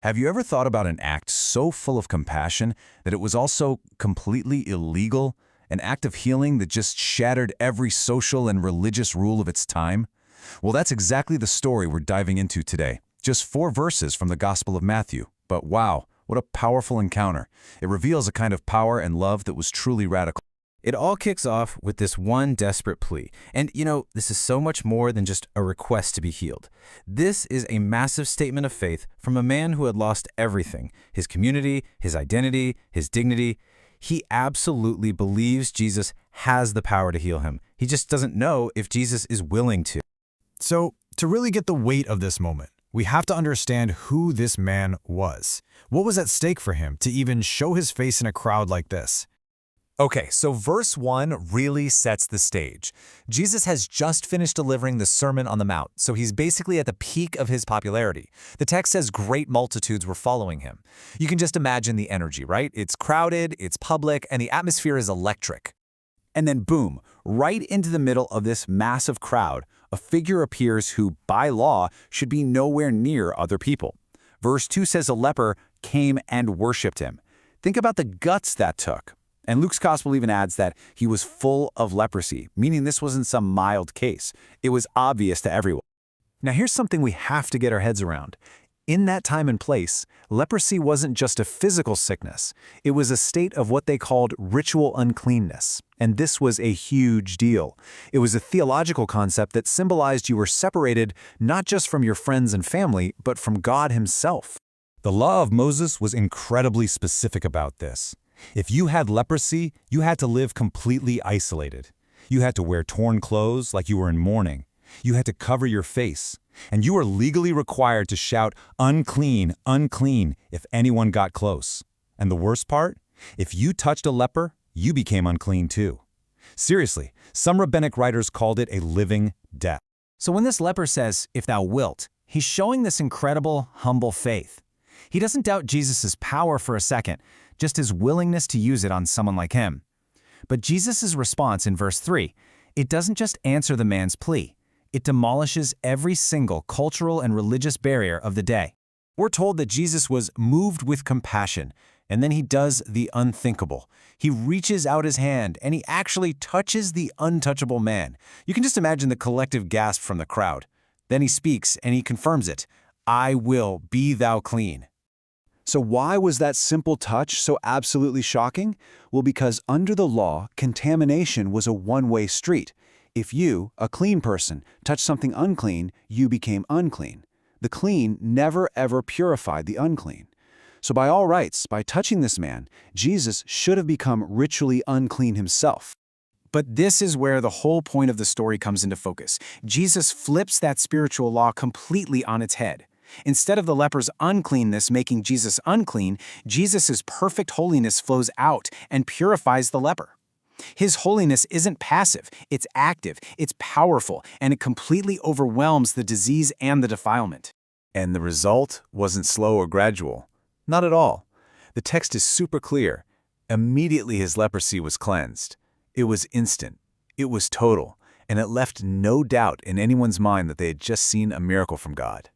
Have you ever thought about an act so full of compassion that it was also completely illegal? An act of healing that just shattered every social and religious rule of its time? Well, that's exactly the story we're diving into today. Just 4 verses from the Gospel of Matthew. But wow, what a powerful encounter. It reveals a kind of power and love that was truly radical. It all kicks off with this one desperate plea. And this is so much more than just a request to be healed. This is a massive statement of faith from a man who had lost everything: his community, his identity, his dignity. He absolutely believes Jesus has the power to heal him. He just doesn't know if Jesus is willing to. So, to really get the weight of this moment, we have to understand who this man was. What was at stake for him to even show his face in a crowd like this? Okay, so verse 1 really sets the stage. Jesus has just finished delivering the Sermon on the Mount, so he's basically at the peak of his popularity. The text says great multitudes were following him. You can just imagine the energy, right? It's crowded, it's public, and the atmosphere is electric. And then boom, right into the middle of this massive crowd, a figure appears who, by law, should be nowhere near other people. Verse 2 says a leper came and worshipped him. Think about the guts that took. And Luke's gospel even adds that he was full of leprosy, meaning this wasn't some mild case. It was obvious to everyone. Now here's something we have to get our heads around. In that time and place, leprosy wasn't just a physical sickness. It was a state of what they called ritual uncleanness. And this was a huge deal. It was a theological concept that symbolized you were separated not just from your friends and family, but from God himself. The law of Moses was incredibly specific about this. If you had leprosy, you had to live completely isolated. You had to wear torn clothes like you were in mourning. You had to cover your face. And you were legally required to shout, "Unclean, unclean," if anyone got close. And the worst part? If you touched a leper, you became unclean too. Seriously, some rabbinic writers called it a living death. So when this leper says, "If thou wilt," he's showing this incredible, humble faith. He doesn't doubt Jesus' power for a second, just his willingness to use it on someone like him. But Jesus' response in verse 3, it doesn't just answer the man's plea. It demolishes every single cultural and religious barrier of the day. We're told that Jesus was moved with compassion, and then he does the unthinkable. He reaches out his hand, and he actually touches the untouchable man. You can just imagine the collective gasp from the crowd. Then he speaks, and he confirms it. "I will, be thou clean." So why was that simple touch so absolutely shocking? Well, because under the law, contamination was a one-way street. If you, a clean person, touched something unclean, you became unclean. The clean never ever purified the unclean. So by all rights, by touching this man, Jesus should have become ritually unclean himself. But this is where the whole point of the story comes into focus. Jesus flips that spiritual law completely on its head. Instead of the leper's uncleanness making Jesus unclean, Jesus' perfect holiness flows out and purifies the leper. His holiness isn't passive, it's active, it's powerful, and it completely overwhelms the disease and the defilement. And the result wasn't slow or gradual. Not at all. The text is super clear. Immediately his leprosy was cleansed. It was instant. It was total. And it left no doubt in anyone's mind that they had just seen a miracle from God.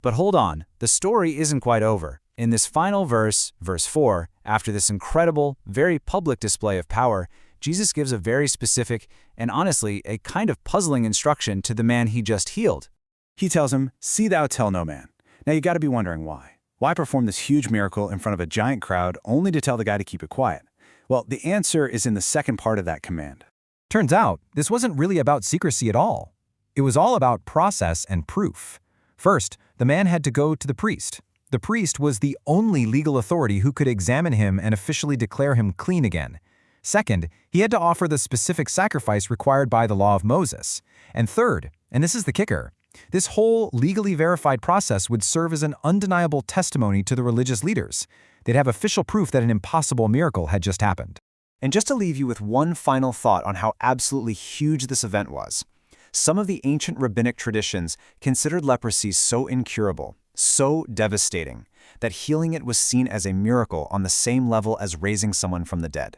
But hold on, the story isn't quite over. In this final verse, verse 4, after this incredible, very public display of power, Jesus gives a very specific and honestly a kind of puzzling instruction to the man he just healed. He tells him, "See thou tell no man." Now you got to be wondering why. Why perform this huge miracle in front of a giant crowd only to tell the guy to keep it quiet? Well, the answer is in the second part of that command. Turns out, this wasn't really about secrecy at all. It was all about process and proof. First, the man had to go to the priest. The priest was the only legal authority who could examine him and officially declare him clean again. Second, he had to offer the specific sacrifice required by the law of Moses. And third, and this is the kicker, this whole legally verified process would serve as an undeniable testimony to the religious leaders. They'd have official proof that an impossible miracle had just happened. And just to leave you with one final thought on how absolutely huge this event was. Some of the ancient rabbinic traditions considered leprosy so incurable, so devastating, that healing it was seen as a miracle on the same level as raising someone from the dead.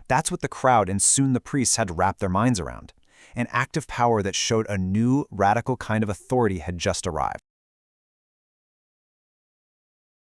That's what the crowd and soon the priests had to wrap their minds around. An act of power that showed a new, radical kind of authority had just arrived.